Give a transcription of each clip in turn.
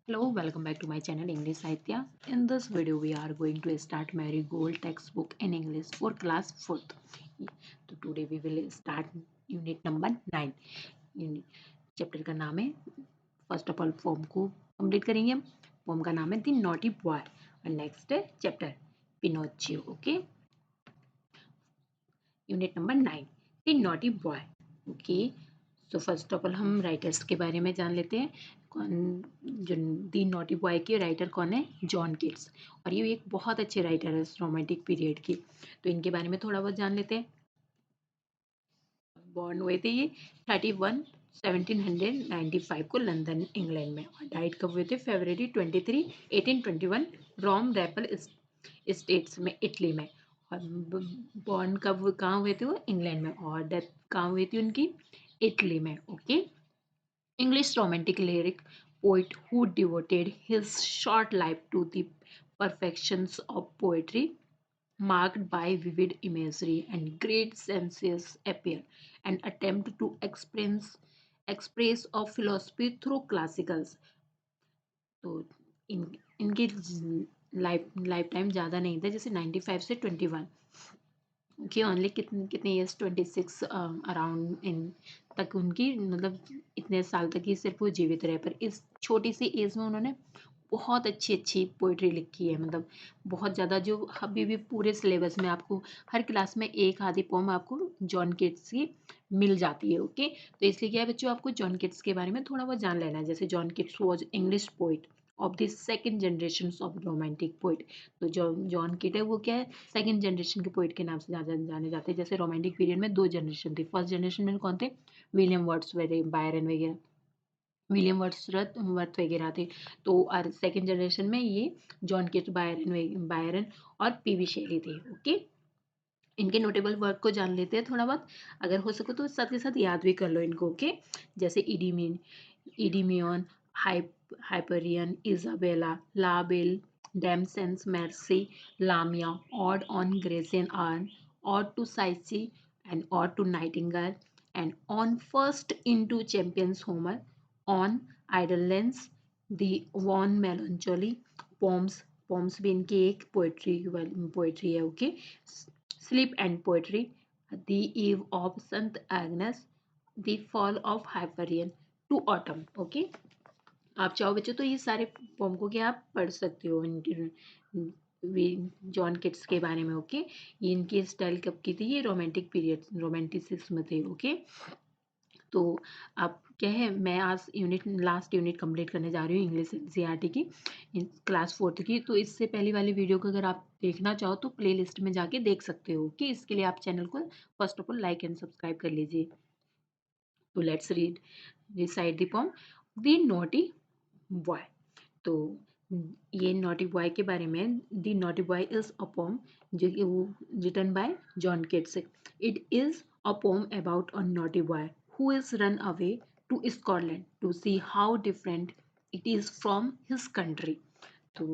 Hello, welcome back to my channel English Sahitya. In this video, we are going to start Marigold textbook in English for class 4th. So today we will start unit number 9. Chapter का नाम है first of all form को complete करेंगे हम. Form का नाम है the naughty boy और नेक्स्ट है chapter Pinocchio. Okay, unit number 9 the naughty boy. Okay, so first of all हम राइटर्स के बारे में जान लेते हैं. कौन जो दी नॉटी बॉय के राइटर कौन है? John Keats. और ये एक बहुत अच्छे राइटर है रोमांटिक पीरियड की. तो इनके बारे में थोड़ा बहुत जान लेते हैं. बॉर्न हुए थे ये 31 1795 को लंदन इंग्लैंड में और डाइट कब हुए थे? फरवरी 23 1821 रोम रेपल स्टेट्स में इटली में. और बॉर्न कब कहाँ हुए थे? वो इंग्लैंड में. और डेथ कहाँ हुई थी उनकी? इटली में. Okay, English romantic lyric poet who devoted his short life to the perfections of poetry, marked by vivid imagery and great sensuous appeal, an attempt to express of philosophy through classicals. तो इनके life time ज़्यादा नहीं था, जैसे 95 से 21. Okay, only कितने कितने years? 26 around in तक उनकी, मतलब इतने साल तक ही सिर्फ वो जीवित रहे. पर इस छोटी सी एज में उन्होंने बहुत अच्छी अच्छी पोइट्री लिखी है. मतलब बहुत ज़्यादा, जो अभी भी पूरे सिलेबस में आपको हर क्लास में एक आधी पोम आपको जॉन किट्स की मिल जाती है. ओके, तो इसलिए क्या है बच्चों, आपको जॉन किट्स के बारे में थोड़ा बहुत जान लेना है. जैसे John Keats was English poet of the second generation of romantic poet. तो जो जॉन किट है वो क्या है? सेकेंड जनरेशन के पोइट के नाम से जाने जाते हैं. जैसे रोमांटिक पीरियड में दो जनरेशन थी. फर्स्ट जनरेशन में कौन थे? विलियम वर्ड्सवर्थ, बायरन वगैरह, विलियम वर्थ वगैरह थे. तो और सेकेंड जनरेशन में ये जॉन किट्स, बायरन और पीवी शेली थे. ओके, इनके नोटेबल वर्क को जान लेते हैं थोड़ा बहुत. अगर हो सके तो साथ के साथ याद भी कर लो इनको. ओके, जैसे Endymion, Hyperion, Isabella, La Belle, Dame sans, Merci, Lamia, ode on Grecian urn, ode to Psyche and ode to nightingale and on first into Chapman's Homer, on idleness, the on melancholy, poems. Poems भी इनकी एक poetry है. Okay, Sleep and Poetry, The Eve of St. Agnes, The Fall of Hyperion to Autumn. Okay, आप चाहो बच्चों तो ये सारे पोम को क्या आप पढ़ सकते हो जॉन किट्स के बारे में. ओके, ये इनकी स्टाइल कब की थी? ये रोमांटिक पीरियड, रोमांटिसिज्म थे. ओके, तो आप क्या है, मैं आज लास्ट यूनिट कंप्लीट करने जा रही हूँ इंग्लिश एनसीईआरटी की, क्लास 4th की. तो इससे पहली वाली वीडियो को अगर आप देखना चाहो तो प्ले लिस्ट में जाके देख सकते हो. कि इसके लिए आप चैनल को first of all like and subscribe कर लीजिए. तो let's read recite the poem the naughty boy. तो ये नॉटी बॉय के बारे में, the naughty boy is a poem जो कि वो written by John Keats. It is a poem about a naughty boy who is run away to Scotland to see how different it is from his country. तो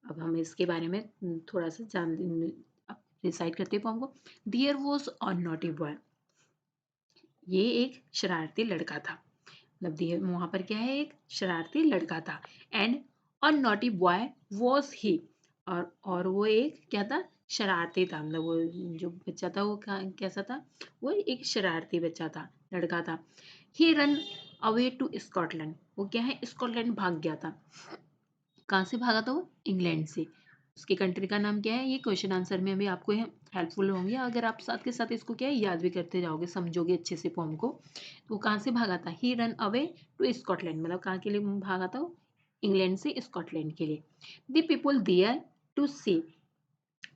अब हम इसके बारे में थोड़ा सा जान डिसाइड करते हैं पोम को. There was a naughty boy. ये एक शरारती लड़का था. मतलब वहां पर क्या है? एक शरारती लड़का था. And a naughty boy was he. और वो एक क्या था? शरारती था. मतलब वो जो बच्चा था वो कैसा था? वो एक शरारती बच्चा था, लड़का था. ही रन अवे टू स्कॉटलैंड. वो क्या है? स्कॉटलैंड भाग गया था. कहाँ से भागा था वो? इंग्लैंड से. उसकी कंट्री का नाम क्या है? ये क्वेश्चन आंसर में भी आपको हेल्पफुल होंगे अगर आप साथ के साथ इसको क्या है याद भी करते जाओगे, समझोगे अच्छे से फॉर्म को. तो काहाँ से भागा था? ही रन अवे टू स्कॉटलैंड. मतलब कहाँ के लिए भागा था वो? इंग्लैंड से स्कॉटलैंड के लिए. द पीपल देयर टू सी.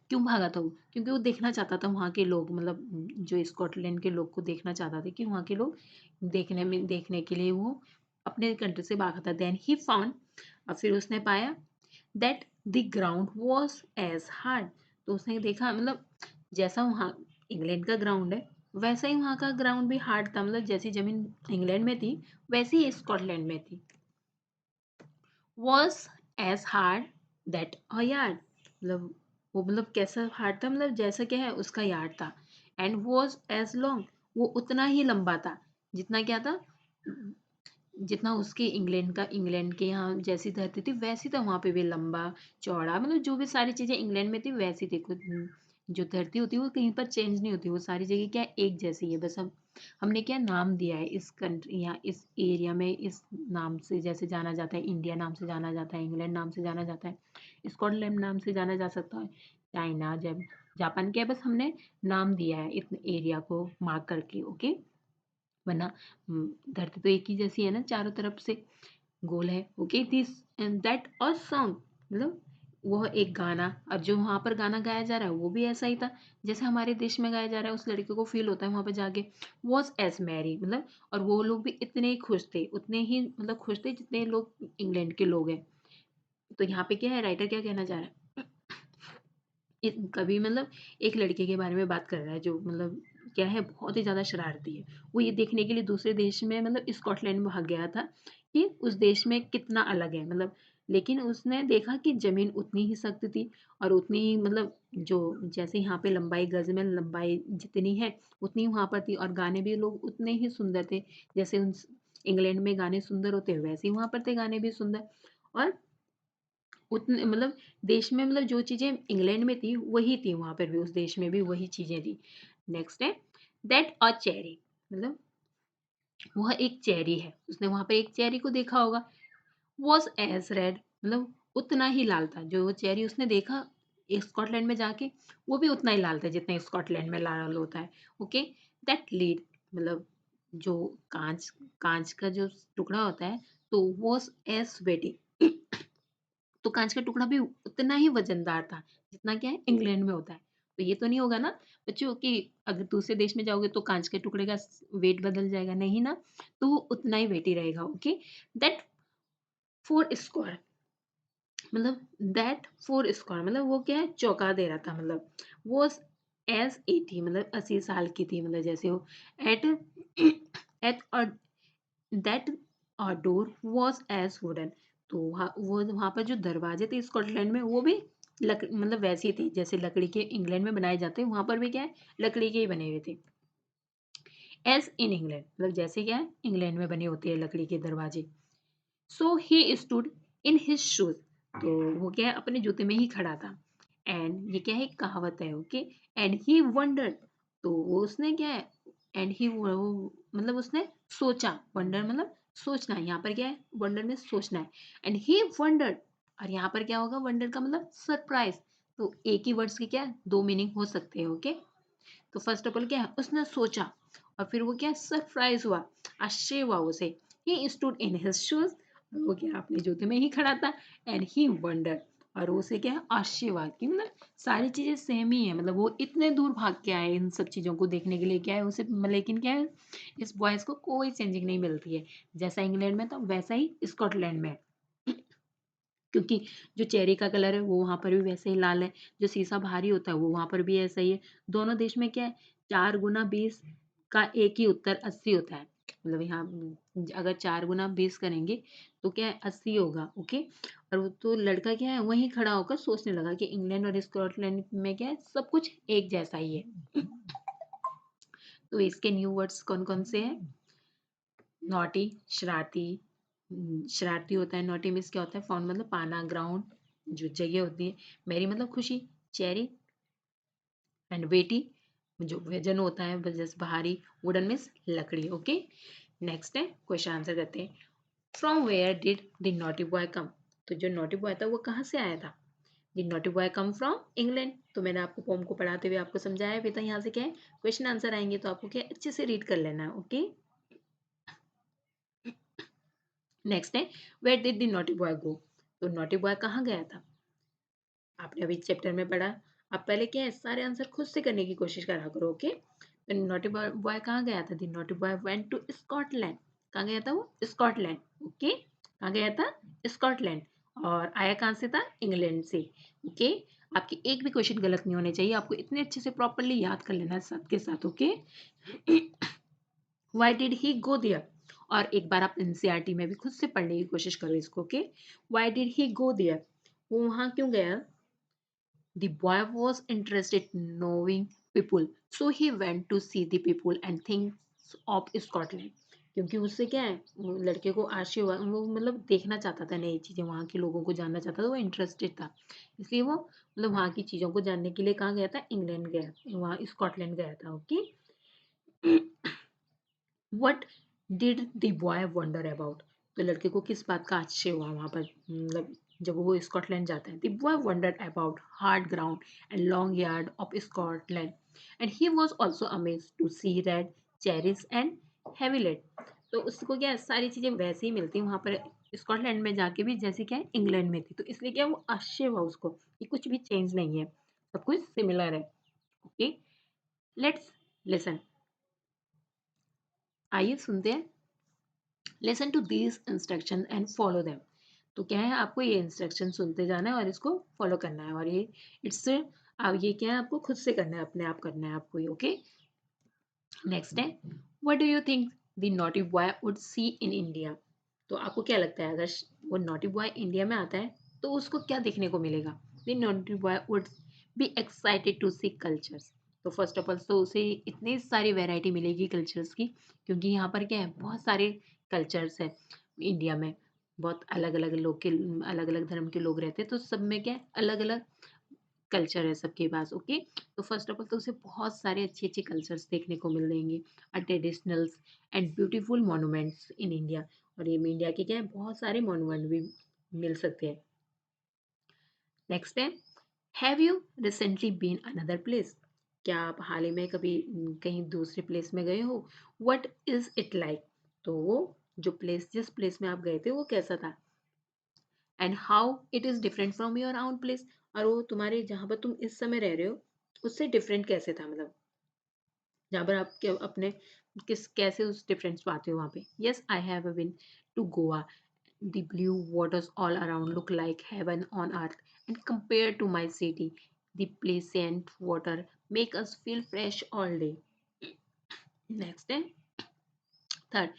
क्यों भागा था वो? क्योंकि वो देखना चाहता था वहाँ के लोग, मतलब जो स्कॉटलैंड के लोग को देखना चाहता था कि वहाँ के लोग देखने के लिए वो अपने कंट्री से भागा था. Then he found. और फिर उसने पाया that the ground was as hard. तो उसने देखा, मतलब जैसा वहाँ इंग्लैंड का ग्राउंड है वैसा ही वहाँ का ग्राउंड भी हार्ड था. मतलब जैसी जमीन इंग्लैंड में थी वैसी ही स्कॉटलैंड में थी. Was as hard that a yard. मतलब वो, मतलब कैसा हार्ड था? मतलब जैसा क्या है उसका यार्ड था. And was as long. वो उतना ही लंबा था जितना क्या था? जितना उसके इंग्लैंड के यहाँ जैसी धरती थी वैसी था वहाँ पे भी, लंबा चौड़ा, मतलब जो भी सारी चीजें इंग्लैंड में थी वैसी थी। कुछ जो धरती होती है वो कहीं पर चेंज नहीं होती, वो सारी जगह क्या है, एक जैसी है। बस हम हमने क्या नाम दिया है इस कंट्री या इस एरिया में इस नाम से, जैसे जाना जाता है इंडिया नाम से जाना जाता है, इंग्लैंड नाम से जाना जाता है, स्कॉटलैंड नाम से जाना जा सकता है, चाइना जब जापान, क्या है, बस हमने नाम दिया है इस एरिया को मार्क करके। ओके, वरना धरती तो एक ही जैसी है ना, चारों तरफ से गोल है। Okay, this and that a song, मतलब वह एक गाना, और जो वहां पर गाना गाया जा रहा है वो भी ऐसा ही था जैसे हमारे देश में गाया जा रहा है। उस लड़के को फील होता है वहां पर जाके, वॉज एज मैरी, मतलब, और वो लोग भी इतने ही खुश थे, उतने ही मतलब खुश थे जितने लोग इंग्लैंड के लोग हैं। तो यहाँ पे क्या है, राइटर क्या कहना चाह रहा है, कभी मतलब एक लड़के के बारे में बात कर रहा है जो मतलब क्या है, बहुत ही ज्यादा शरारती है। वो ये देखने के लिए दूसरे देश में, मतलब स्कॉटलैंड में भाग गया था कि उस देश में कितना अलग है, मतलब, लेकिन उसने देखा कि जमीन उतनी ही सख्त थी और उतनी ही मतलब जो जैसे यहाँ पे लंबाई, गज में लंबाई जितनी है उतनी वहां पर थी, और गाने भी लोग उतने ही सुंदर थे जैसे उन इंग्लैंड में गाने सुंदर होते हैं वैसे ही वहां पर थे गाने भी सुंदर। और उतने मतलब देश में, मतलब जो चीजें इंग्लैंड में थी वही थी वहां पर भी, उस देश में भी वही चीजें थी। नेक्स्ट है दैट अ चेरी, मतलब वह एक चेरी है, उसने वहां पर एक चेरी को देखा होगा। वॉज एज रेड, मतलब उतना ही लाल था, जो वो चेरी उसने देखा स्कॉटलैंड में जाके वो भी उतना ही लाल था जितना स्कॉटलैंड में लाल होता है। ओके, दैट लीड, मतलब जो कांच कांच का जो टुकड़ा होता है, तो वॉज एज वेटी, तो कांच का टुकड़ा भी उतना ही वजनदार था जितना क्या है इंग्लैंड में होता है। तो ये तो नहीं होगा ना बच्चों कि अगर दूसरे देश में जाओगे तो कांच के टुकड़े का वेट बदल जाएगा, नहीं ना, तो वो उतना ही वेट ही रहेगा। ओके, दैट फोर स्क्वायर, मतलब दैट फोर स्क्वायर, मतलब वो क्या है, चौंका दे रहा था, मतलब वो एज 80, मतलब 80 साल की थी, मतलब जैसे वो at at that door was as wooden, तो वो वहां पर जो दरवाजे थे स्कॉटलैंड में वो भी मतलब वैसी थी जैसे लकड़ी के इंग्लैंड में बनाए जाते हैं, वहां पर भी क्या है, लकड़ी के ही बने हुए थे। एज इन इंग्लैंड, मतलब जैसे क्या है इंग्लैंड में बने होते हैं लकड़ी के दरवाजे। So he stood in his shoes, तो वो क्या है अपने जूते में ही खड़ा था। एंड ये क्या है, एक कहावत है। ओके, एंड ही वंडर्ड, तो वो उसने क्या है, एंड ही मतलब उसने सोचा, वंडर मतलब सोचना, यहाँ पर क्या है, वंडर में सोचना है। एंड ही वंडर्ड, और यहाँ पर क्या होगा, वंडर का मतलब सरप्राइज। तो एक ही वर्ड्स के क्या दो मीनिंग हो सकते हैं। ओके, तो फर्स्ट ऑफ ऑल क्या है, उसने सोचा, और फिर वो क्या सरप्राइज हुआ, आश्चर्य हुआ उसे। ही स्टूड इन हिज शूज, वो क्या अपने जूते में ही खड़ा था। एंड ही वंडर, और उसे क्या है आश्चर्य हुआ कि मतलब सारी चीजें सेम ही है, मतलब वो इतने दूर भाग के आए इन सब चीजों को देखने के लिए, क्या है उसे, लेकिन क्या है इस बॉयज को कोई चेंजिंग नहीं मिलती है, जैसा इंग्लैंड में था वैसा ही स्कॉटलैंड में है। क्योंकि जो चेरी का कलर है वो वहां पर भी वैसे ही लाल है, जो शीशा भारी होता है वो वहां पर भी ऐसा ही है। दोनों देश में क्या है, 4 गुना 20 का एक ही उत्तर 80 होता है, मतलब यहाँ अगर 4 गुना 20 करेंगे तो क्या है 80 होगा। ओके, और वो तो लड़का क्या है वहीं खड़ा होकर सोचने लगा कि इंग्लैंड और स्कॉटलैंड में क्या है सब कुछ एक जैसा ही है। तो इसके न्यू वर्ड्स कौन कौन से हैं, नॉटी, शरारती, शरारती होता है, नॉटी मीन्स क्या होता है, फाउंड मतलब पाना, ग्राउंड जो जगह होती है, मेरी मतलब खुशी, चेरी, एंड वेटी जो वजन होता है जैसे भारी, वुडन मीन्स लकड़ी। ओके, नेक्स्ट है क्वेश्चन आंसर करते हैं। From where did the naughty boy come, तो जो नॉटी बॉय था वो कहाँ से आया था, the naughty boy come from England. तो मैंने आपको पोम को पढ़ाते हुए आपको समझाया भी था, यहाँ से क्या है क्वेश्चन आंसर आएंगे तो आपको क्या अच्छे से रीड कर लेना है। ओके, नेक्स्ट है where did the naughty boy go, तो नॉटी बॉय कहाँ गया था, आपने अभी चैप्टर में पढ़ा। आप पहले क्या है सारे आंसर खुद से करने की कोशिश करा करो। ओके, तो नॉटी बॉय कहाँ गया था, the naughty boy went to Scotland, कहाँ गया था वो, स्कॉटलैंड। ओके, कहाँ गया था, स्कॉटलैंड, और आया कहाँ से था, इंग्लैंड से। ओके, आपकी एक भी क्वेश्चन गलत नहीं होने चाहिए, आपको इतने अच्छे से प्रॉपरली याद कर लेना है साथ के साथ। Okay, why did he go there, और एक बार आप एनसीईआरटी में भी खुद से पढ़ने की कोशिश करो इसको। Okay, why did he go there, वो वहां क्यों गया, the boy was interested in knowing people, so he went to see the people and things of Scotland. क्योंकि उससे क्या है, वो लड़के को आश्चर्य हुआ, वो मतलब देखना चाहता था नई चीज़ें, वहाँ के लोगों को जानना चाहता था, वो इंटरेस्टेड था। इसलिए वो मतलब वहाँ की चीज़ों को जानने के लिए कहाँ गया था, इंग्लैंड गया, वहाँ स्कॉटलैंड गया था। Okay, what did the boy wonder about, तो लड़के को किस बात का आश्चर्य हुआ वहाँ पर, मतलब जब वो स्कॉटलैंड जाता है। The boy wondered about hard ground and long yard of Scotland and he was also amazed to see red cherries and हेविलेट। तो उसको क्या है, सारी चीजें वैसे ही मिलती हैं वहाँ पर स्कॉटलैंड में जाके भी, जैसे क्या है इंग्लैंड में थी। तो इसलिए क्या वो आश्चर्य हुआ उसको कि कुछ भी चेंज नहीं है, सब कुछ सिमिलर है। ओके, लेट्स लिसन, आइए सुनते हैं। Listen to these instruction and follow them. तो क्या है, आपको ये इंस्ट्रक्शन सुनते जाना है और इसको फॉलो करना है, और ये इट्स अब ये क्या है, आपको खुद से करना है, अपने आप करना है आपको ये। ओके, नेक्स्ट है, what do you think the naughty boy would see in India. तो आपको क्या लगता है, अगर वो नॉटी बॉय इंडिया में आता है तो उसको क्या देखने को मिलेगा। The naughty boy would be excited to see cultures. तो फर्स्ट ऑफ ऑल तो उसे इतनी सारी वैरायटी मिलेगी कल्चर्स की, क्योंकि यहाँ पर क्या है, बहुत सारे कल्चर्स है इंडिया में, बहुत अलग अलग लोग के, अलग अलग धर्म के लोग रहते हैं, तो सब में क्या है, अलग अलग कल्चर है सबके पास। ओके, तो फर्स्ट ऑफ ऑल तो उसे बहुत सारे अच्छे अच्छे कल्चर्स देखने को मिल जाएंगे, और traditionals and beautiful monuments in India. और ये इंडिया के क्या है, बहुत सारे मॉन्यूमेंट भी मिल सकते हैं। नेक्स्ट है, have you recently been another place. क्या आप हाल ही में कभी कहीं दूसरे प्लेस में गए हो। व्हाट इज इट लाइक, तो वो जो प्लेस, जिस प्लेस में आप गए थे वो कैसा था। And how it is different from your own place, और वो तुम्हारे जहाँ पर तुम इस समय रह रहे हो उससे डिफरेंट कैसे था, मतलब जहाँ पर आप अपने किस कैसे उस डिफरेंस पाते हो वहाँ पे। Yes, I have been to Goa, the blue waters all around look like heaven on earth, and compared to my city the pleasant water make us feel fresh all day. Next है, third,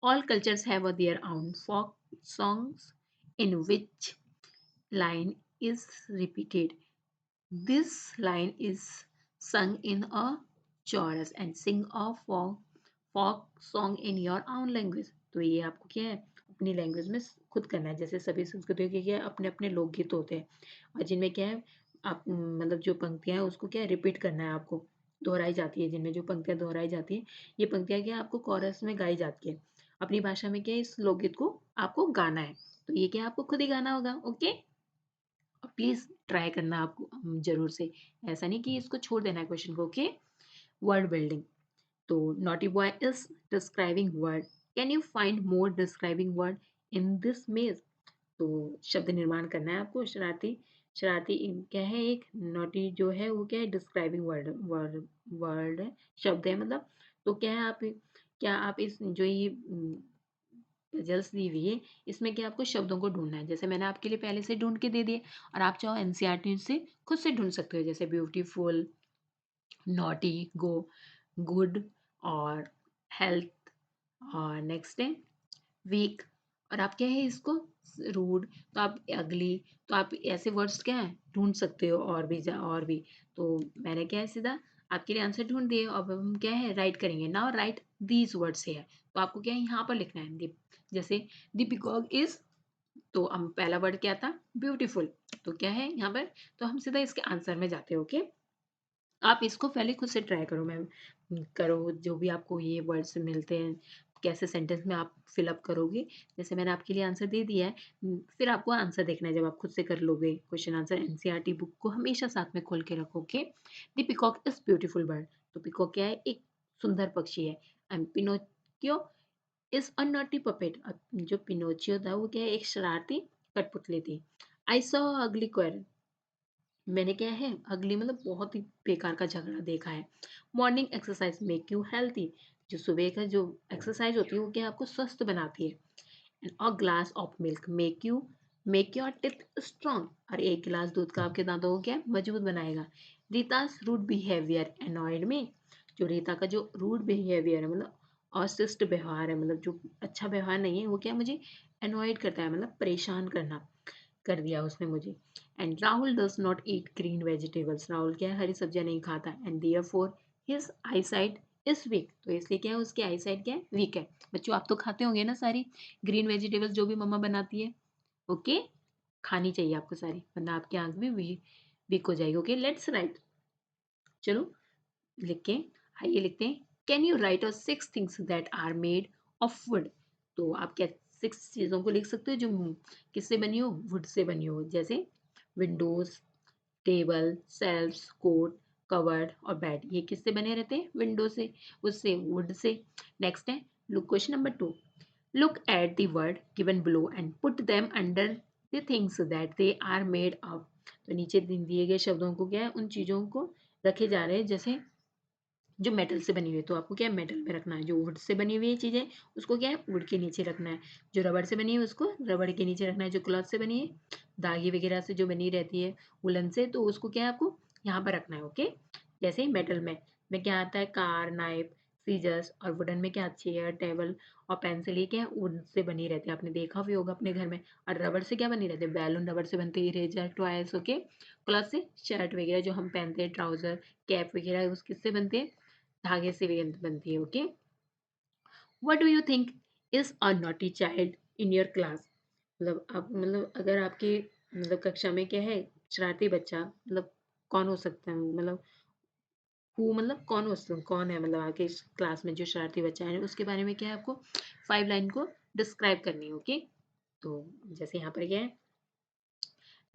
all cultures have their own folk songs in which line is repeated. This line is sung in a chorus and sing a folk song in your own language. तो ये आपको क्या है, अपनी language में खुद करना है। जैसे सभी संस्कृतियों के क्या है, अपने अपने लोकगीत होते हैं, और जिनमें क्या है, आप मतलब जो पंक्तियां हैं उसको क्या है, रिपीट करना है आपको, दोहराई जाती है, जिनमें जो पंक्तियां दोहराई जाती है, ये पंक्तियां क्या है, आपको कोरस में गाई जाती है। अपनी भाषा में क्या है, इस लोकगीत को आपको गाना है। तो ये क्या है, आपको खुद ही गाना होगा। ओके, प्लीज ट्राई करना आपको जरूर से, ऐसा नहीं कि इसको छोड़ देना है क्वेश्चन को। Okay, word building. तो naughty boy is describing word, can you find more describing word in this maze. तो शब्द निर्माण करना है आपको। शरारती, शरारती क्या है, एक नॉटी जो है वो क्या है, डिस्क्राइबिंग वर्ड वर्ड वर्ड है, शब्द है मतलब। तो क्या है, आप क्या आप इस जो ये पजल्स दी हुई है, इसमें क्या आपको शब्दों को ढूंढना है। जैसे मैंने आपके लिए पहले से ढूंढ के दे दिए, और आप चाहो एनसीईआरटी से खुद से ढूंढ सकते हो, जैसे ब्यूटीफुल, नॉटी, गो, गुड, और हेल्थ, और नेक्स्ट है वीक, और आप क्या है इसको रूड, तो आप अगली, तो आप ऐसे वर्ड्स क्या है ढूंढ सकते हो, और भी और भी। तो मैंने क्या है सीधा आपके लिए आंसर ढूंढ दिए। अब हम क्या है राइट करेंगे, नाउ राइट दीज वर्ड्स है। तो आपको क्या है यहाँ पर लिखना है, दीप, जैसे द पिकॉक इज, तो हम पहला वर्ड क्या था, ब्यूटीफुल, तो क्या है यहाँ पर, तो हम सीधा इसके आंसर में जाते हैं। ओके, आप इसको पहले खुद से ट्राई करो मैम, करो जो भी आपको ये वर्ड्स मिलते हैं, कैसे सेंटेंस में आप फिलअप करोगे। जैसे मैंने आपके लिए आंसर दे दिया है, फिर आपको आंसर देखना है। जब आप खुद से कर लोगे क्वेश्चन आंसर, एनसीईआरटी बुक को हमेशा साथ में खोल के रखोगे। The peacock is beautiful bird, तो पिकॉक क्या है, एक सुंदर पक्षी है। And Pinocchio is a naughty puppet, जो पिनोचियो था वो क्या है, एक शरारती कठपुतली थी। आई सॉ अगली क्वेर, मैंने क्या है अगली मतलब बहुत ही बेकार का झगड़ा देखा है। Morning exercise make you healthy, जो सुबह का जो एक्सरसाइज होती है वो क्या आपको स्वस्थ बनाती है। And a glass of milk make your teeth strong, और एक गिलास दूध का आपके दांतों को क्या मजबूत बनाएगा। रीतास रूड बिहेवियर एनॉयड में, जो रीता का जो रूड बिहेवियर है, मतलब अशिष्ट व्यवहार है, मतलब जो अच्छा व्यवहार नहीं है, वो क्या मुझे अनॉयड करता है, मतलब परेशान करना कर दिया उसने मुझे। And Rahul does not eat green vegetables, Rahul क्या है हरी सब्जियां नहीं खाता। And therefore his I site इस वीक, तो इसलिए क्या है उसकी आई साइट क्या है, वीक है। बच्चों आप तो खाते होंगे ना सारी ग्रीन वेजिटेबल्स जो भी मम्मा बनाती है, ओके, खानी चाहिए आपको सारी, वरना आपकी आंख भी वीक हो जाएगी। ओके, लेट्स राइट, चलो लिख के, आइए लिखते हैं, कैन यू राइट और 6 things that are made of wood. तो आप क्या 6 चीज़ों को लिख सकते हो जो किससे बनी हो, वुड से बनी हो, जैसे windows, table, shelves, coat, cupboard और बेड, ये किससे बने रहते हैं, विंडो से, उससे, वुड से। नेक्स्ट है, look question number 2, look at the word given below and put them under the things that they are made of। तो नीचे दिए गए शब्दों को क्या है, उन चीजों को रखे जा रहे हैं जैसे जो मेटल से बनी हुई है, तो आपको क्या है मेटल में रखना है, जो वुड से बनी हुई है चीजें उसको क्या है वुड के नीचे रखना है, जो रबड़ से बनी है उसको रबड़ के नीचे रखना है, जो क्लॉथ से बनी है धागे वगैरह से जो बनी रहती है वुलन से, तो उसको क्या है आपको यहाँ पर रखना है। ओके, जैसे मेटल में क्या आता है, कार, नाइफ, सीजर्स, और वुडन में क्या, चेयर, टेबल और पेंसिल, ये क्या है वुड से बनी रहती है, आपने देखा भी होगा अपने घर में। और रबड़ से क्या बनी रहती है, बैलून रबड़ से बनते हैं, इरेजर, टॉयस, ओके। क्लॉथ से शर्ट वगैरह जो हम पहनते हैं, ट्राउजर, कैप वगैरह, उस किससे बनते हैं, धागे से बनती है। Okay, what do you think is a naughty child in your class. मतलब आप, मतलब अगर आपके मतलब कक्षा में क्या है शरारती बच्चा, मतलब कौन हो सकता है, मतलब हु, मतलब कौन है, मतलब आपके क्लास में जो शरारती बच्चा है उसके बारे में क्या है आपको 5 लाइन को डिस्क्राइब करनी है। ओके, तो जैसे यहाँ पर क्या है,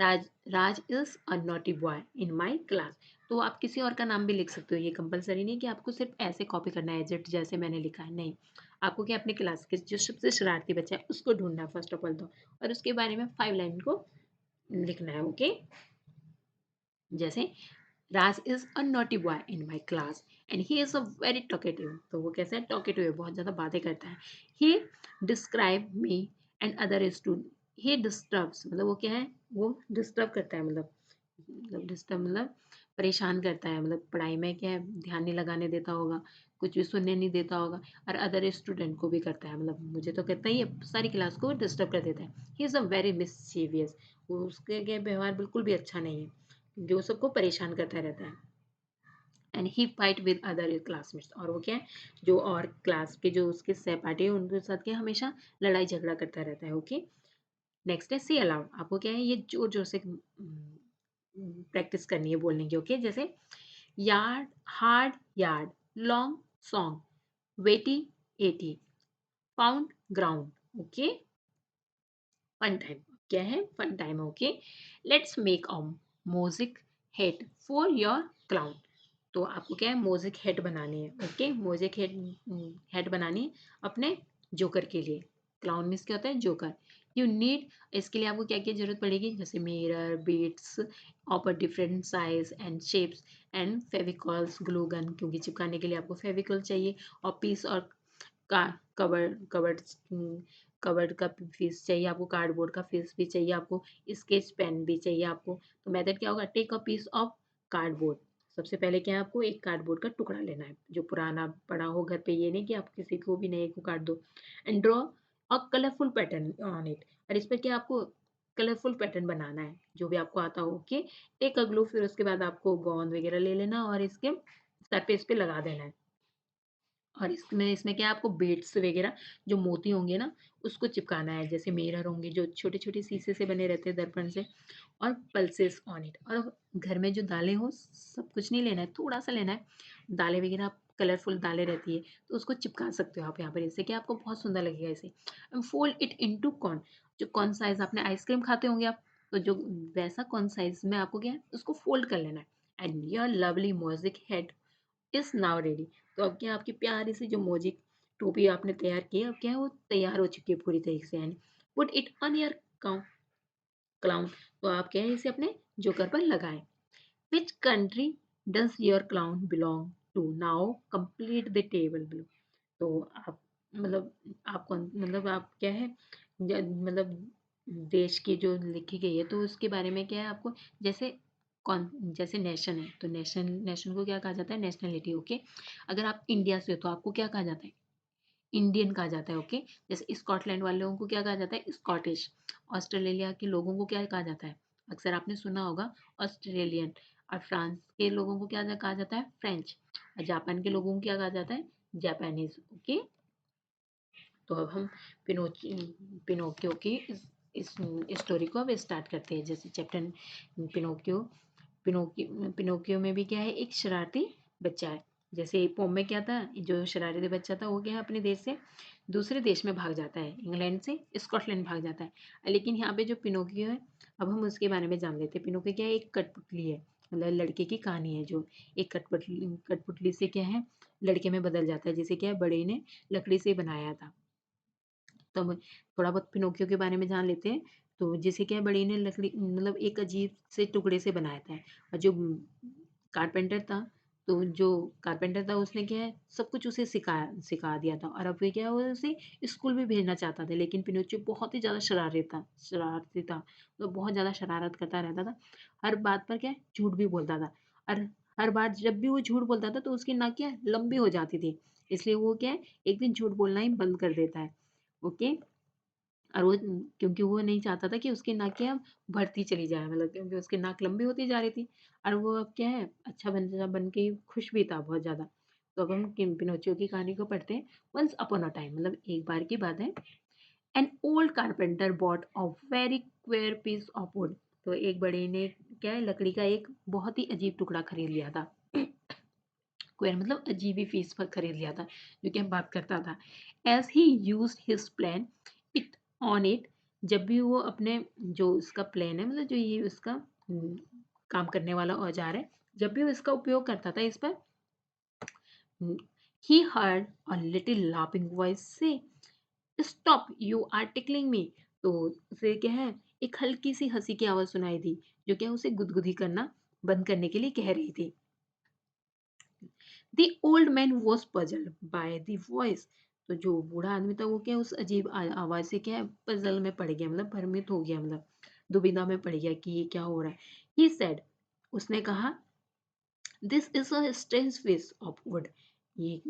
Raj Raj is a naughty boy in my class. तो आप किसी और का नाम भी लिख सकते हो, ये कंपलसरी नहीं कि आपको सिर्फ ऐसे कॉपी करना है एज इट जैसे मैंने लिखा है, नहीं, आपको क्या अपने क्लास के जो सबसे शरारती बच्चा है उसको ढूंढना है फर्स्ट ऑफ ऑल, तो और उसके बारे में 5 लाइन को लिखना है। ओके, जैसे Raj is a naughty boy in my class and he is a very talkative. तो वो कैसा है, टॉकेटिव है, बहुत ज्यादा बातें करता है। He describe me and other student, he disturbs, मतलब वो क्या है, वो डिस्टर्ब करता है, मतलब डिस्टर्ब मतलब परेशान करता है, मतलब पढ़ाई में क्या है ध्यान नहीं लगाने देता होगा, कुछ भी सुनने नहीं देता होगा, और अदर स्टूडेंट को भी करता है, मतलब मुझे तो करता ही है, सारी क्लास को डिस्टर्ब कर देता है। He is a very mischievous, वो उसके क्या व्यवहार बिल्कुल भी अच्छा नहीं है, क्योंकि वो सबको परेशान करता रहता है। And he fight with other classmates, और वो क्या है जो और क्लास के जो उसके सहपाठी है उनके साथ क्या हमेशा लड़ाई झगड़ा करता रहता है। ओके, नेक्स्ट है से अलाउड, आपको क्या है ये जोर जोर से प्रैक्टिस करनी है बोलने की। ओके, जैसे yard, hard, yard, long, song, weighty, eighty, found, ground. Okay, fun time, क्या है fun time. Okay, let's make a music head for your clown. तो आपको क्या है म्यूजिक हेड बनानी है। ओके, म्यूजिक हेड हेड बनानी है अपने जोकर के लिए। क्लाउन मीन्स क्या होता है, जोकर। यू नीड, इसके लिए आपको क्या क्या जरूरत पड़ेगी, जैसे mirror, beads of different size and shapes and Fevicols, glue gun, क्योंकि चिपकाने के लिए आपको फेविकॉल चाहिए, और पीस और का कवर कवर्ड कवर्ड का पीस चाहिए आपको, कार्डबोर्ड का पीस भी चाहिए आपको, स्केच पेन भी चाहिए आपको। तो मेथड क्या होगा, take a piece of cardboard. सबसे पहले क्या है आपको एक कार्डबोर्ड का टुकड़ा लेना है जो पुराना पड़ा हो घर पे, ये नहीं कि आप किसी को भी नए को काट दो। And draw a colourful pattern on it, और इस पर क्या आपको कलरफुल पैटर्न बनाना है जो भी आपको आता हो। ओके, टेक अ ग्लू, फिर उसके बाद आपको गोंद वगैरह ले लेना और इसके सरफेस पे लगा देना है। और इसमें इसमें क्या है आपको बीड्स वगैरह जो मोती होंगे ना उसको चिपकाना है, जैसे मिरर होंगे जो छोटे छोटे शीशे से बने रहते हैं दर्पण से, और पल्सेस ऑन इट। और घर में जो दालें हो सब कुछ नहीं लेना है, थोड़ा सा लेना है, दालें वगैरह कलरफुल दालें रहती है तो उसको चिपका सकते हो आप यहाँ पर, इससे क्या आपको बहुत सुंदर लगेगा इसे। फोल्ड इट इनटू कॉर्न, जो कॉर्न साइज आपने आइसक्रीम खाते होंगे आप, तो जो वैसा कॉर्न साइज में आपको क्या है उसको फोल्ड कर लेना है। And your lovely music head is now ready. तो अब क्या आपकी प्यारी सी जो मोजिक टोपी आपने तैयार की है अब क्या है वो तैयार हो चुकी है पूरी तरीके से। And put it on your clown, तो आप क्या है इसे अपने जोकर पर लगाएं। Which country does your clown belong to, now complete the table below. तो आप मतलब आप कौन, मतलब आप क्या है मतलब देश की जो लिखी गई है तो उसके बारे में क्या है आपको, जैसे कौन, जैसे नेशन है तो नेशन, नेशन को क्या कहा जाता है, नेशनलिटी। ओके, अगर आप इंडिया से हो तो आपको क्या कहा जाता है, इंडियन कहा जाता है। ओके, जैसे स्कॉटलैंड वाले लोगों को क्या कहा जाता है, स्कॉटिश। ऑस्ट्रेलिया के लोगों को क्या कहा जाता है, अक्सर आपने सुना होगा ऑस्ट्रेलियन। और फ्रांस के लोगों को क्या कहा जाता है, फ्रेंच। और जापान के लोगों को क्या कहा जाता है? जापानीज। ओके, तो अब हम पिनोकियो की इस स्टोरी को अब स्टार्ट करते हैं। जैसे चैप्टर पिनोकियो पिनोकियो में भी क्या है, एक शरारती बच्चा है। जैसे पोम में क्या था, जो शरारती बच्चा था वो क्या है, अपने देश से दूसरे देश में भाग जाता है, इंग्लैंड से स्कॉटलैंड भाग जाता है। लेकिन यहाँ पे जो पिनोकियो है, अब हम उसके बारे में जान लेते हैं। पिनोकियो क्या है, एक कठपुतली है, मतलब लड़के की कहानी है, जो एक कठपुतली कठपुतली से क्या है, लड़के में बदल जाता है, जिसे क्या है, बड़े ने लकड़ी से बनाया था। तो हम थोड़ा बहुत पिनोकियो के बारे में जान लेते हैं। तो जैसे क्या है, बड़ी ने लकड़ी मतलब एक अजीब से टुकड़े से बनाया था, और जो कारपेंटर था, तो जो कारपेंटर था उसने क्या है, सब कुछ उसे सिखा सिखा दिया था। और अब वे क्या है, वो उसे स्कूल भी भेजना चाहता था, लेकिन पिनोचियो बहुत ही ज़्यादा शरारती था, तो बहुत ज़्यादा शरारत करता रहता था। हर बात पर क्या है, झूठ भी बोलता था। और हर बार जब भी वो झूठ बोलता था तो उसकी नाक क्या है, लंबी हो जाती थी। इसलिए वो क्या है, एक दिन झूठ बोलना ही बंद कर देता है। ओके, और वो क्योंकि वो नहीं चाहता था कि उसकी नाक क्या है, अब बढ़ती चली जाए, मतलब क्योंकि उसकी नाक लंबी होती जा रही थी। और वो अब क्या है, अच्छा बन के खुश भी था बहुत ज़्यादा। तो अब हम पिनोचियो की कहानी को पढ़ते हैं। वंस अपॉन अ टाइम, मतलब एक बार की बात है। An old carpenter bought a very queer piece of wood. तो एक बड़े ने क्या है, लकड़ी का एक बहुत ही अजीब टुकड़ा खरीद लिया था। क्वेयर मतलब अजीब ही फीस पर खरीद लिया था, जो कि हम बात करता था। As he use his plane it on it, जब भी वो अपने जो उसका प्लान है, मतलब जो ये उसका काम करने वाला औजार है, जब भी वो इसका उपयोग करता था इस पर, he heard a little laughing voice से स्टॉप यू आर टिकलिंग मी। तो उसे क्या है, एक हल्की सी हंसी की आवाज सुनाई दी, जो क्या उसे गुदगुदी करना बंद करने के लिए कह रही थी। The old man was puzzled by the voice. तो जो बूढ़ा आदमी था वो क्या उस अजीब आवाज से क्या पजल में पड़ गया, मतलब भ्रमित हो गया, मतलब दुविधा में पड़ गया कि ये क्या हो रहा है। He said, उसने कहा, this is a strange piece of wood. ये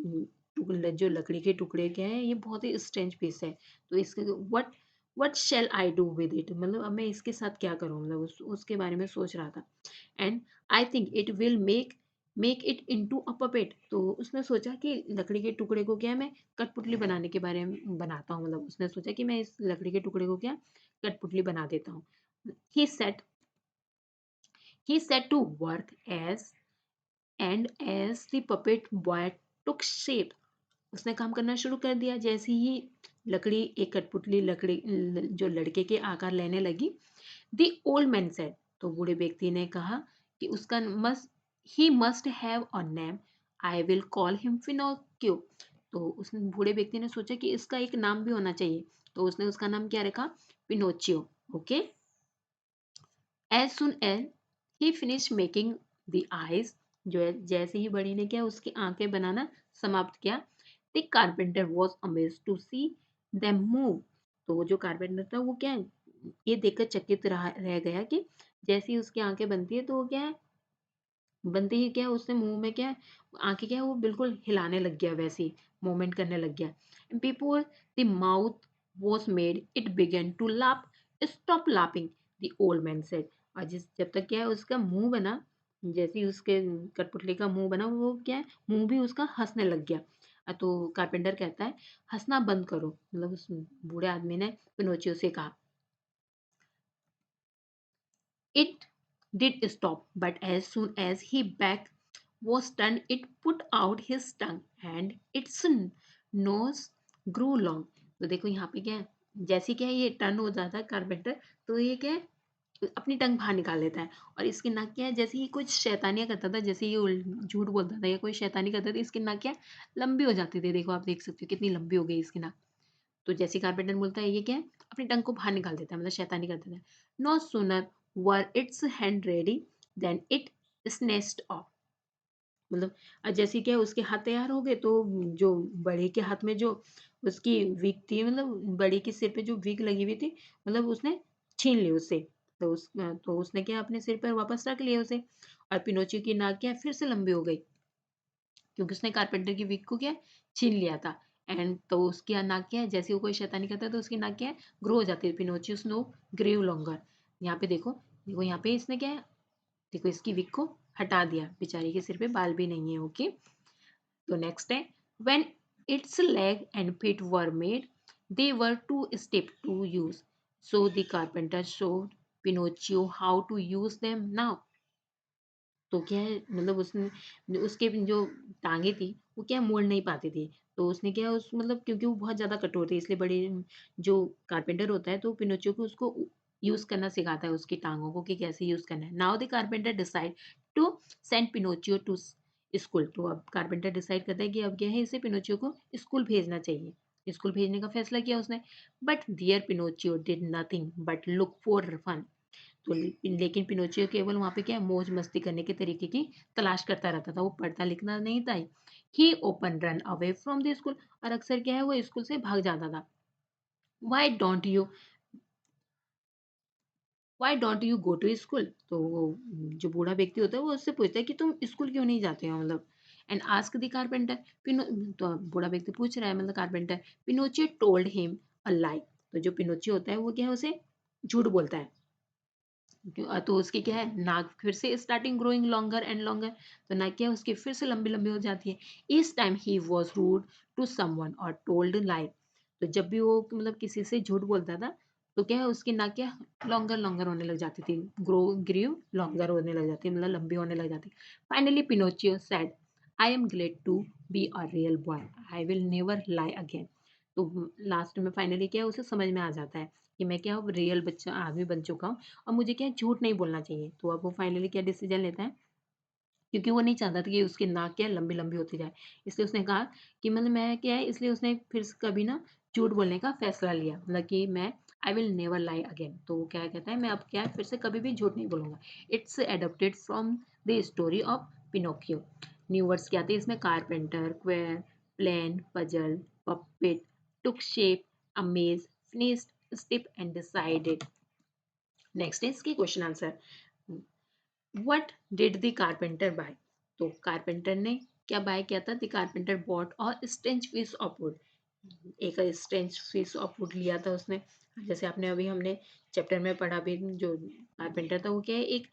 जो लकड़ी के टुकड़े क्या है, ये बहुत ही स्ट्रेंज पीस है। तो इसके what shell I do with it, मतलब अब मैं इसके साथ क्या करूं, मतलब उसके बारे में सोच रहा था। And I think it will make it into a puppet. तो उसने सोचा कि लकड़ी के टुकड़े को क्या मैं कठपुतली बनाने के बारे में बनाता हूँ, मतलब उसने सोचा कि मैं इस लकड़ी के टुकड़े को क्या कठपुतली बना देता हूँ। he set he set to work as the puppet boy took shape, उसने काम करना शुरू कर दिया। जैसे ही लकड़ी एक कठपुतली लकड़ी जो लड़के के आकार लेने लगी, द ओल्ड मैन सेड, तो बूढ़े व्यक्ति ने कहा कि उसका must he must have a name, I will call him Pinocchio. तो उस बूढ़े व्यक्ति ने सोचा कि इसका एक नाम भी होना चाहिए, तो उसने उसका नाम क्या रखा, Pinocchio. Okay, as soon as he finish making the eyes, जो है जैसे ही बड़ी ने क्या उसकी आंखें बनाना समाप्त किया, the carpenter was amazed to see them move. तो वो जो कारपेंटर था वो क्या है, ये देखकर चकित रह गया कि जैसे ही उसकी आंखें बनती है तो वो क्या है, बनते ही क्या उसने मुंह में क्या आंखें क्या वो बिल्कुल हिलाने लग गया, वैसे ही मूवमेंट करने लग गया। Before the mouth was made it began to laugh, stop laughing, the old man said. और जिस जब तक क्या है उसका मुंह बना, जैसे ही उसके कठपुतली का मुंह बना, वो क्या है मुंह भी उसका हंसने लग गया। तो कारपेंटर कहता है, हंसना बंद करो, मतलब उस बूढ़े आदमी ने पिनोचियो से कहा। It did stop, but as soon as he back was turned, it put out his tongue and its nose grew long. तो देखो यहाँ पे क्या है, जैसे क्या है ये टर्न हो जाता है कारपेंटर, तो ये क्या है अपनी टंग बाहर निकाल लेता है। और इसकी नाक क्या है, जैसे ही कुछ शैतानियां करता था, जैसे ये झूठ बोलता था या कोई शैतानी करता था, इसकी नाक क्या है, लंबी हो जाती थी। देखो आप देख सकते हो कितनी लंबी हो गई इसकी नाक। तो जैसे कारपेंटर बोलता है, ये क्या है अपनी टंग को बाहर निकाल देता है, मतलब शैतानी कर देता है। No sooner were its hand ready then it snatched off, मतलब जैसे क्या उसके हाथ तैयार हो गए, तो जो बड़े के हाथ में जो उसकी विग थी, मतलब बड़े के सिर पे जो विग लगी हुई थी, मतलब उसने छीन ली उससे। तो उसने क्या अपने सिर पर वापस रख लिया उसे। और पिनोचियो की नाक क्या फिर से लंबी हो गई, क्योंकि उसने कारपेंटर की विग को क्या छीन लिया था। एंड तो उसकी नाक क्या है, जैसे वो कोई शैतानी करता है तो उसकी नाक क्या है ग्रो हो जाती है। पिनोचियोस नो ग्रेव लॉन्गर। यहाँ पे देखो, देखो यहाँ पे इसने क्या है, देखो इसकी विग को हटा दिया, बेचारी के सिर पे बाल भी नहीं है। ओके, तो नेक्स्ट है when its leg and feet were made they were too stiff to use so the carpenter showed Pinocchio how to use them now। तो क्या है मतलब उसने उसके जो टांगे थी वो क्या मोड़ नहीं पाती थी। तो उसने क्या उस मतलब क्योंकि वो बहुत ज्यादा कठोर थी इसलिए बड़े जो कारपेंटर होता है तो पिनोचियो को उसको यूज करना सिखाता है उसकी टांगों को कि कैसे यूज करना है। Now the carpenter decide to send Pinocchio to school. तो अब कारपेंटर डिसाइड करता है कि अब क्या है इसे पिनोचियो को स्कूल भेजना चाहिए। स्कूल भेजने का फैसला किया उसने। But there Pinocchio did nothing but look for fun. तो लेकिन पिनोचियो केवल वहाँ पे क्या है मौज मस्ती करने के तरीके की तलाश करता रहता था। वो पढ़ता लिखना नहीं था। He often run away from the school. और अक्सर क्या है वो स्कूल से भाग जाता था। Why don't you why don't you go to school. तो वो जो बूढ़ा व्यक्ति होता है वो उससे पूछता है कि तुम स्कूल क्यों नहीं जाते हो मतलब। एंड आस्क द कारपेंटर पिनो। तो बूढ़ा व्यक्ति पूछ रहा है मतलब carpenter. Pinocchio told him a lie. तो जो पिनोचियो होता है वो क्या है उसे झूठ बोलता है। तो उसकी क्या है नाक फिर से starting growing longer and longer. तो नाक क्या है उसकी फिर से लंबी लंबी हो जाती है। इस time he was rude to someone और टोल्ड लाई। तो जब भी वो मतलब किसी से झूठ बोलता था तो क्या है उसकी नाक क्या लॉन्गर लॉन्गर होने लग जाती थी। ग्रीव लॉन्गर होने लग जाती मतलब लंबी होने लग जाती। Finally Pinocchio said I am glad to be a real boy I will never lie again. तो लास्ट में फाइनली क्या है उसे समझ में आ जाता है कि मैं क्या अब रियल बच्चा आदमी बन चुका हूँ और मुझे क्या है झूठ नहीं बोलना चाहिए। तो अब वो फाइनली क्या डिसीजन लेता है क्योंकि वो नहीं चाहता था कि उसकी नाक क्या है लंबी लंबी होती जाए। इसलिए उसने कहा कि मतलब मैं क्या है इसलिए उसने फिर से कभी ना झूठ बोलने का फैसला लिया मतलब कि मैं आई विल नेवर लाई अगेन। तो वो क्या कहता है मैं अब क्या है फिर से कभी भी झूठ नहीं बोलूंगा। It's adapted from the story of Pinocchio. New words क्या थे इसमें carpenter queer plan puzzle puppet took shape amaze finished step and decided. Next है इसके question answer. What did the carpenter buy. तो कारपेंटर ने क्या बाय किया था। द कारपेंटर बॉट और स्ट्रेंज पीस ऑफ वुड। एक स्ट्रेंज पीस ऑफ वुड लिया था उसने। जैसे आपने अभी हमने चैप्टर में पढ़ा भी जो कारपेंटर था वो क्या है एक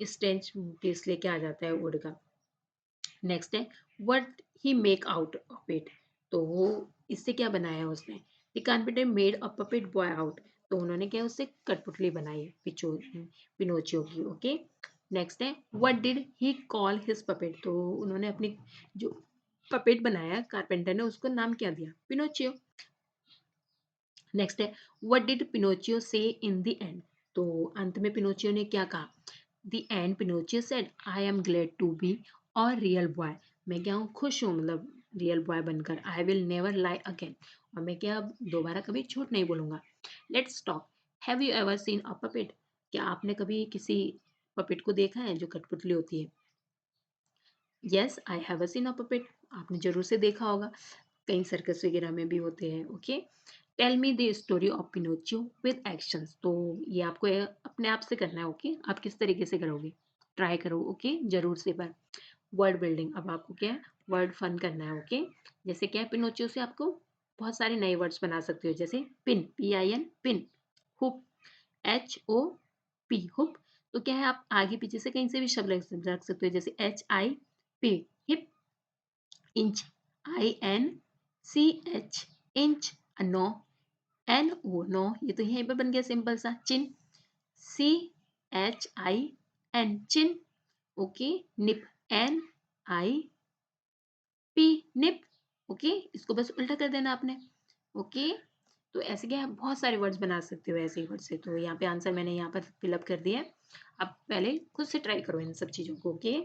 स्ट्रेंज पीस लेके आ जाता है वुड का। नेक्स्ट है what he make out of it. तो वो इससे क्या बनाया उसने। The carpenter made a puppet boy out. तो उन्होंने क्या उससे कठपुतली बनाई पिनोचियो की। ओके नेक्स्ट है what did he call his puppet. तो उन्होंने अपनी जो पपेट बनाया कारपेंटर ने उसको नाम क्या दिया पिनोचियो। नेक्स्ट है व्हाट डिड पिनोचियो से इन द एंड। तो अंत में पिनोचियो ने क्या कहा। The end Pinocchio said I am glad to be और रियल बॉय। मैं क्या हूँ खुश हूँ मतलब रियल बॉय बनकर। I will never lie again. और मैं क्या अब दोबारा कभी झूठ नहीं बोलूंगा। Let's talk have you ever seen a puppet. क्या आपने कभी किसी पपेट को देखा है जो कठपुतली होती है। Yes I have seen a puppet. आपने जरूर से देखा होगा कहीं सर्कस वगैरह में भी होते हैं। Okay tell me the story of Pinocchio with actions. तो ये आपको अपने आप से करना है। ओके आप किस तरीके से करोगे ट्राई करो। ओके जरूर से पर वर्ड बिल्डिंग अब आपको क्या है वर्ड फन करना है। ओके जैसे क्या है पिनोचियो से आपको बहुत सारे नए वर्ड्स बना सकते हो जैसे pin PIN pin hoop HOP hoop. तो क्या है आप आगे पीछे से कहीं से भी शब्द रख सकते हो जैसे HIP hip inch INCH inch no NO ये तो यहीं पर बन गया सिंपल सा। Chin CHIN chin. Okay nip NIP nip. Okay इसको बस उल्टा कर देना आपने। ओके तो ऐसे क्या आप बहुत सारे वर्ड्स बना सकते हो ऐसे ही वर्ड से। तो यहाँ पे आंसर मैंने यहाँ पर फिलअप कर दिया है। आप पहले खुद से ट्राई करो इन सब चीजों को। ओके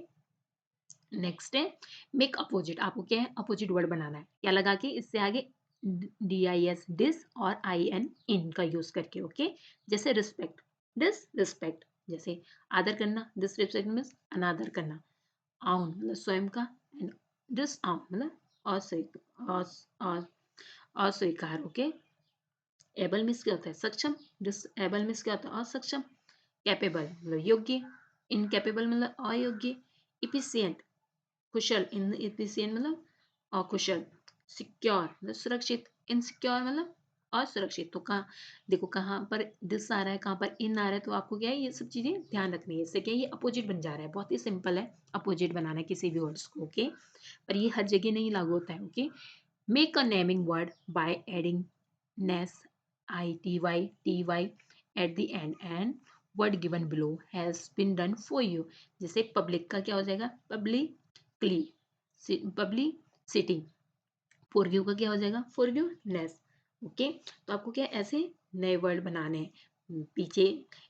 नेक्स्ट है मेक अपोजिट। आपको क्या है अपोजिट वर्ड बनाना है क्या लगा के इससे आगे DIS डिस और IN इन का यूज करके। ओके जैसे रिस्पेक्ट डिस रिस्पेक्ट जैसे आदर करना डिस रिस्पेक्ट मीन्स अनादर करना। आउन मतलब स्वयं का एंड डिस आउन मतलब अस्वीकार। ओके एबल मिस क्या होता है सक्षम। डिसेबल मिस क्या होता है असक्षम। कैपेबल मतलब योग्य। इनकैपेबल मतलब अयोग्य। इफिशियंट कुशल इन इफिशियंट मतलब अकुशल। सिक्योर मतलब सुरक्षित। इनसिक्योर मतलब असुरक्षित। तो कहाँ देखो, कहाँ पर दिस आ रहा है, कहाँ पर इन आ रहा है, तो आपको क्या है ये सब चीजें ध्यान रखनी है। इससे क्या है ये अपोजिट बन जा रहा है। बहुत ही सिंपल है अपोजिट बनाना किसी भी वर्ड्स को। ओके, पर ये हर जगह नहीं लागू होता है। Okay, make a naming word by adding ness ity at the end and word given below has been done for you। जैसे पब्लिक का क्या हो जाएगा, पब्लिकली, पब्लिसिटी। फॉरगिव का क्या हो जाएगा, फॉरगिवनेस। ओके, तो आपको क्या ऐसे नए वर्ड बनाने हैं। पीछे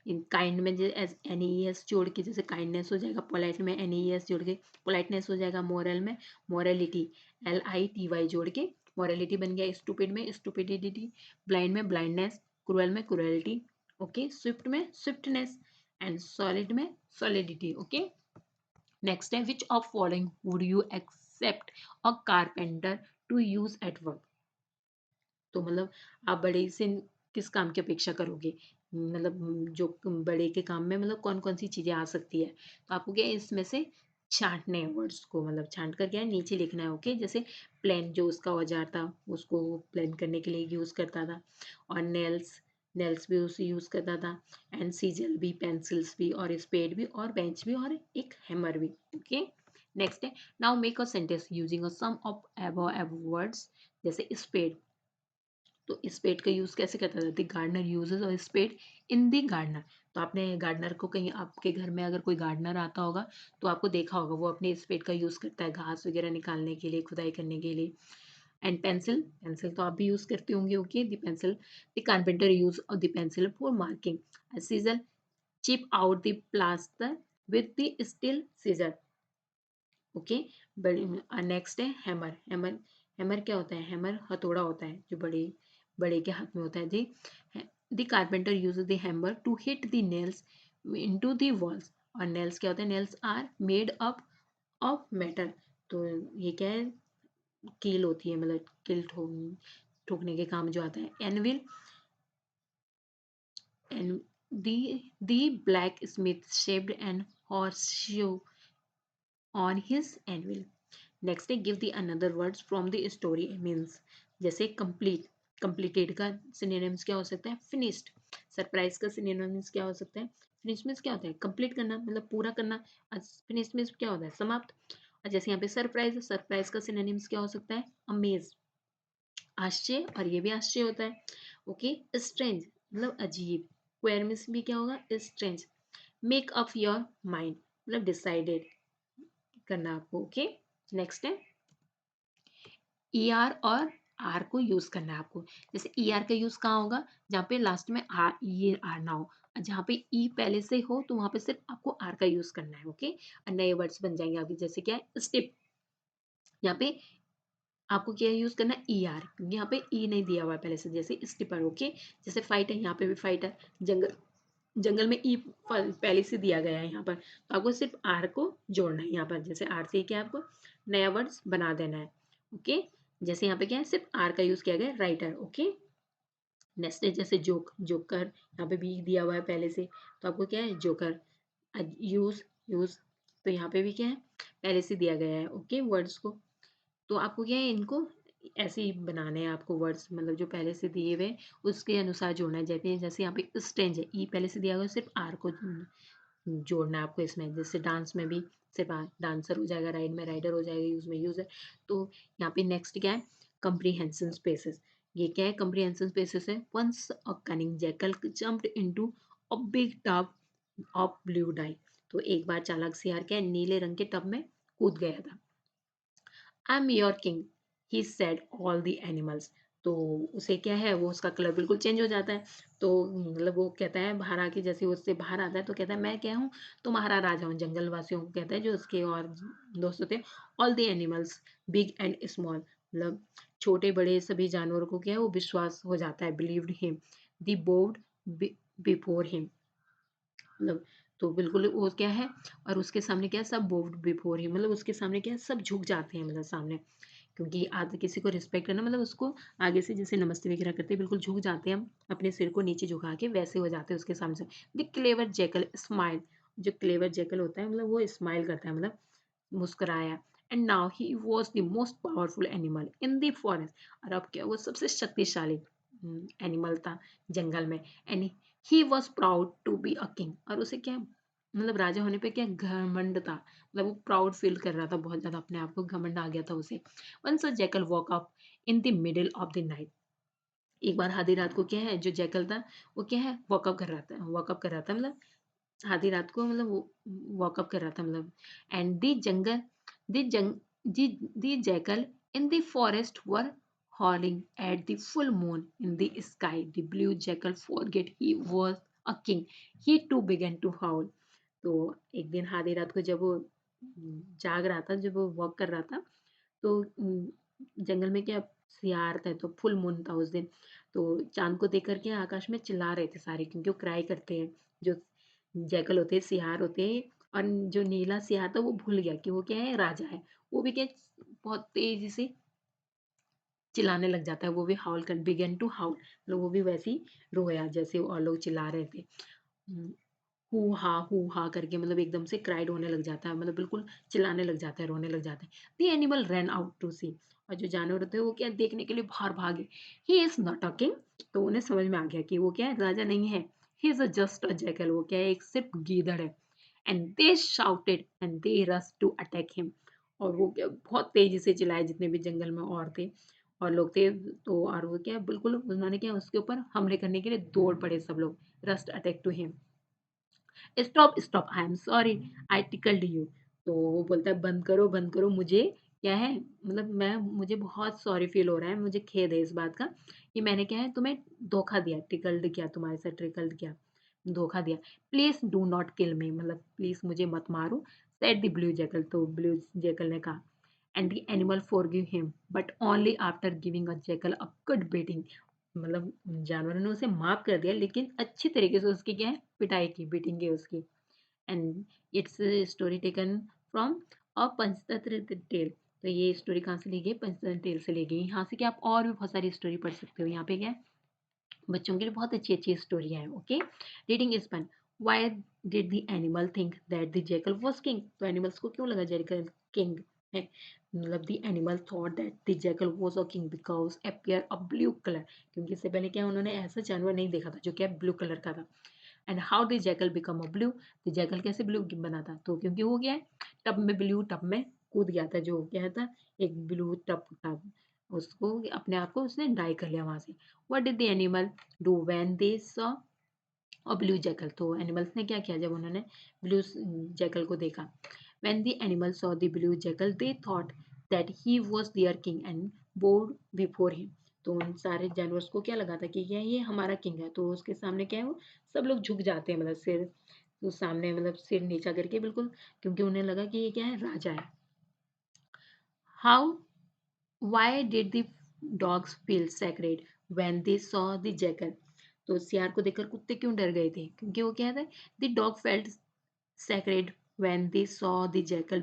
काइंड में एन ई एस जोड़ के जैसे काइंडनेस हो जाएगा, पोलाइट में एन ई एस जोड़ के पोलाइटनेस हो जाएगा, मोरल में मोरलिटी LITY जोड़ के मोरलिटी बन गया, स्टूपिड में स्टूपिडिटी, ब्लाइंड में ब्लाइंडनेस, क्रूएल में क्रूएलिटी। ओके, स्विफ्ट में स्विफ्टनेस एंड सॉलिड में सॉलिडिटी। ओके, नेक्स्ट है which of following would you expect a carpenter to use at work. तो मतलब आप बड़े से किस काम की अपेक्षा करोगे, मतलब जो बड़े के काम में मतलब कौन कौन सी चीजें आ सकती है। तो आपको क्या है इसमें से छांटने हैं वर्ड्स को, मतलब छांट कर क्या है नीचे लिखना है। ओके, जैसे प्लेन जो उसका औजार था उसको प्लेन करने के लिए यूज करता था, और नेल्स नेल्स भी उसे यूज करता था, एंड सीजल भी, पेंसिल्स भी, और स्पेड भी, और बेंच भी, और एक हैमर भी। ओके, नेक्स्ट है now make a sentence using a some of above words. जैसे स्पेड, तो स्पेड का यूज कैसे करता था, the gardener uses a spade in the gardener. तो आपने गार्डनर को कहीं आपके घर में अगर कोई गार्डनर आता होगा तो आपको देखा होगा वो अपने स्पेड का यूज करता है घास वगैरह निकालने के लिए, खुदाई करने के लिए। एंड पेंसिल, पेंसिल तो आप भी यूज करते होंगे। Okay, the pencil, the carpenter use the pencil for marking. Scissor, chip out the plaster with the steel scissor. Okay, बड़ी नेक्स्ट है हैमर। हैमर, हैमर क्या होता है, हैमर हथौड़ा होता है जो बड़े बड़े के हाथ में होता है। The carpenter use the hammer to hit the nails into the walls. और नेल्स क्या होता है, nails are made up of metal. तो ये क्या है, कील होती है, मतलब कील ठोकने के काम जो आता है। Anvil, and the blacksmith shaped and horseshoe on his anvil. Next है give the another words from the story means. जैसे कंप्लीट, कंप्लीटेड का सिनोनिम्स क्या हो सकता है, फिनिश्ड। सरप्राइज का सिनोनिम्स क्या हो सकता है, फिनिश मीन्स क्या होता है, कंप्लीट करना, मतलब पूरा करना। फिनिश मीन्स क्या होता है, समाप्त। और जैसे यहाँ पे सरप्राइज, सरप्राइज का सिनोनिम्स क्या हो सकता है, अमेज, आश्चर्य, और ये भी आश्चर्य होता है। ओके, स्ट्रेंज मतलब अजीब, क्वेर मीन्स भी क्या होगा, strange. Make up your mind मतलब डिसाइडेड करना आपको। ओके, नेक्स्ट है ई आर और आर को यूज करना है आपको। जैसे ई आर का यूज कहाँ होगा, जहाँ पे लास्ट में आर ई आर ना हो, जहाँ पे ई पहले से हो तो वहां पे सिर्फ आपको आर का यूज करना है। ओके, और नए वर्ड्स बन जाएंगे अभी, जैसे क्या है स्टिप, यहाँ पे आपको क्या यूज करना है, ई आर, क्योंकि यहाँ पे ई नहीं दिया हुआ है पहले से, जैसे स्टिपर। ओके, जैसे फाइट है, यहाँ पे भी फाइट है, जंगल, जंगल में ई पहले से दिया गया है यहाँ पर, तो आपको सिर्फ आर को जोड़ना है यहाँ पर। जैसे आर से क्या है, आपको नया वर्ड्स बना देना है। ओके, जैसे यहाँ पे क्या है, सिर्फ आर का यूज किया गया है, राइटर। ओके, नेक्स्ट है जैसे जोक, जोकर, यहाँ पे भी दिया हुआ है पहले से, तो आपको क्या है जोकर। यूज, यूज, तो यहाँ पे भी क्या है, पहले से दिया गया है। ओके, वर्ड्स को, तो आपको क्या है इनको ऐसे ही बनाने हैं आपको वर्ड्स, मतलब जो पहले से दिए हुए उसके अनुसार जोड़ना है। जैसे जैसे यहाँ पे स्ट्रेंज है, ई पहले से दिया हुआ है, सिर्फ आर को जोड़ना है आपको इसमें। जैसे डांस में भी सिर्फ डांसर हो जाएगा, राइड में राइडर हो जाएगा, यूज में यूजर। तो यहाँ पे नेक्स्ट क्या है, कंप्रीहेंशन स्पेसेस। ये क्या है, कंप्रीहेंशन स्पेसेस है। Once a cunning jackal jumped into a big tub of blue dye. तो एक बार चालाक सियार क्या है, नीले रंग के टब में कूद गया था। I am your king he said all the animals. तो उसे क्या है, वो उसका कलर बिल्कुल चेंज हो जाता है। तो मतलब वो कहता है बाहर आके, जैसे वो उससे बाहर आता है तो कहता है मैं क्या हूँ, तुम्हारा राजा हूँ। जंगल वासियों को कहता है जो उसके और दोस्त होते हैं, all the animals big and small, मतलब छोटे बड़े सभी जानवरों को क्या है वो विश्वास हो जाता है, believed him, the bowed before him, मतलब तो बिल्कुल वो क्या है, और उसके सामने क्या है, सब बोव्ड बिफोर हिम, मतलब उसके सामने क्या है, सब झुक जाते हैं, मतलब सामने। क्योंकि आगे किसी को रिस्पेक्ट करना मतलब उसको आगे से जैसे नमस्ते वगैरह करते हैं, बिल्कुल झुक जाते हैं हम अपने सिर को नीचे झुका के, वैसे हो जाते हैं उसके सामने से। द क्लेवर जैकल स्माइल, जो क्लेवर जैकल होता है मतलब वो स्माइल करता है, मतलब मुस्कुराया। And now he was the most powerful animal in the forest. और अब क्या, वो सबसे शक्तिशाली एनिमल था जंगल में, and he was proud to be a king, और उसे क्या मतलब राजा होने पे क्या घमंड था, मतलब वो प्राउड फील कर रहा था बहुत ज्यादा, अपने आप को घमंड आ गया था उसे। Once a jackal walk up in the middle of the night, एक बार आधी रात को क्या है जो जैकल था वो क्या है वॉकअप कर रहा था, वॉकअप कर रहा था मतलब आधी रात को मतलब वो वॉकअप कर रहा था मतलब, एंड दी जंगल दी जंग the jackal in the forest were howling at the full moon in the sky. The blue jackal forget he was a king. He too began to howl. तो एक दिन आधी रात को जब वो जाग रहा था, जब वो वॉक कर रहा था, तो जंगल में क्या सियार थे, तो फुल मून था उस दिन, तो चांद को देख करके आकाश में चिल्ला रहे थे सारे, क्योंकि वो क्राई करते हैं जो जैकल होते हैं, सियार होते हैं। और जो नीला सियार था वो भूल गया कि वो क्या है राजा है, वो भी क्या बहुत तेजी से चिल्लाने लग जाता है, वो भी हाउल कर बिगेन टू हाउल, मतलब वो भी वैसे ही रोया जैसे और लोग चिल्ला रहे थे। हू हा करके मतलब एकदम से क्राइड होने लग जाता है, मतलब बिल्कुल चिल्लाने लग जाता है, रोने लग जाता है। The animal ran out to see, और जो जानवर होते हैं वो क्या देखने के लिए बाहर भागे। He is not a king, तो उन्हें समझ में आ गया कि वो क्या है राजा नहीं है। He is just a jackal, वो क्या है एक सिर्फ गीदड़ है। And they shouted and they rush to attack him, और वो क्या बहुत तेजी से चिल्लाए जितने भी जंगल में और थे और लोग थे, तो और वो क्या बिल्कुल उन्होंने क्या उसके ऊपर हमले करने के लिए दौड़ पड़े सब लोग, rushed attack to him. Stop stop, I am sorry, I tickled you, तो वो बोलता है बंद करो, मुझे क्या है मतलब मैं मुझे बहुत सॉरी फील हो रहा है, मुझे खेद है इस बात का कि मैंने क्या है तुम्हें धोखा दिया, टिकल्ड किया, तुम्हारे साथ ट्रिकल्ड किया, धोखा दिया। प्लीज डू नॉट किल मी, मतलब प्लीज मुझे मत मारो, सेड द ब्लू जैकल, तो ब्लू जैकल ने कहा। And the animal forgive him but only after giving a jackal a good beating, मतलब जानवर ने उसे माफ कर दिया लेकिन अच्छी तरीके से उसकी क्या है पिटाई की, बीटिंग की उसकी। And its story taken from a Panchatantra tale, तो ये स्टोरी कहाँ से ली गई, पंचतंत्र टेल से ली गई। यहाँ से क्या आप और भी बहुत सारी स्टोरी पढ़ सकते हो, यहाँ पे क्या है बच्चों के लिए बहुत अच्छी अच्छी स्टोरियाँ हैं। Okay, reading is fun. Why did the animal think that the jackal was king, तो एनिमल्स को क्यों लगा जैकल किंग है, मतलब the animal thought that the jackal was a king because appear a blue colour, क्योंकि इससे पहले क्या उन्होंने ऐसा जानवर नहीं देखा था जो क्या ब्लू कलर का था। And how the jackal become a blue, the jackal कैसे ब्लू बना था, तो क्योंकि वो क्या है टब में ब्लू टब में कूद गया था, जो क्या था एक ब्लू टब था, उसको अपने आप को उसने डाई कर लिया वहां से। What did the animal do when they saw a blue jackal, तो एनिमल्स ने क्या किया जब उन्होंने ब्लू जैकल को देखा। When the animal saw the blue jackal they thought that he was their king and bowed before him, तो उन सारे जानवर्स को क्या लगा था कि क्या ये हमारा किंग है, तो उसके सामने क्या है वो सब लोग झुक जाते हैं, मतलब सिर तो सामने मतलब सिर नीचा करके बिल्कुल, क्योंकि उन्हें लगा कि ये क्या है राजा है। How Why did the dogs feel sacred when they saw the jackal? तो सियार को देखकर कुत्ते क्यों डर गए थे, क्योंकि वो क्या था the dog felt sacred when they saw the jackal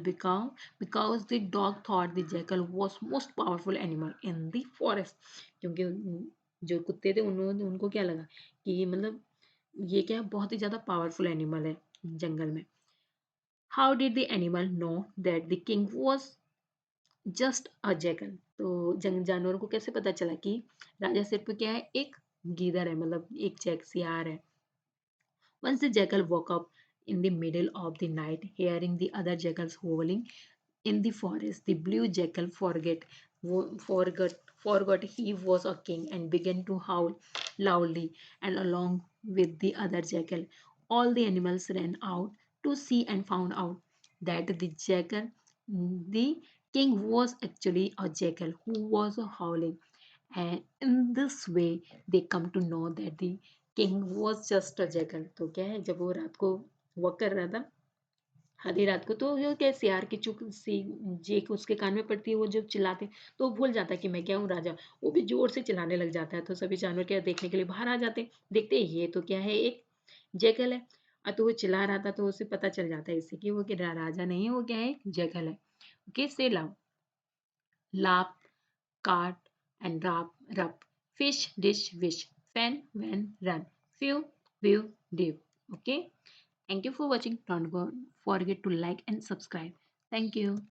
because the dog thought the jackal was most powerful animal in the forest, क्योंकि जो कुत्ते थे उन्होंने उनको क्या लगा कि मतलब ये क्या बहुत ही ज्यादा पावरफुल एनिमल है जंगल में। How did the animal know that the king was just a jackal, तो जंग जानवरों को कैसे पता चला कि राजा सिर्फ क्या है एक गीदड़ है, मतलब एक जैक सियार है। Once the jackal woke up in the middle of the night, hearing the other jackals howling in the forest, the blue jackal forgot he was a king and began to howl loudly. And along with the other jackal, all the animals ran out to see and found out that the king was actually a jackal who was howling, and in this way they come to know that the king was just a jackal। तो क्या है जब वो रात को walk कर रहा था आधी रात को, तो वो क्या सियार की चुप सी जेक उसके कान में पड़ती है, वो जब चिल्लाते तो वो भूल जाता है कि मैं क्या हूँ राजा, वो भी जोर से चिल्लाने लग जाता है, तो सभी जानवर क्या देखने के लिए बाहर आ जाते हैं, देखते हैं ये तो क्या है एक जैकल है। तो वो चिल्ला रहा था तो उसे पता चल जाता है इससे कि वो कि राजा नहीं है, वो क्या है एक जैकल है। ओके, से लाव cart and rup, fish, dish, wish, fan, when, run, few, view, div. Okay. Thank you for watching. Don't forget to like and subscribe. Thank you.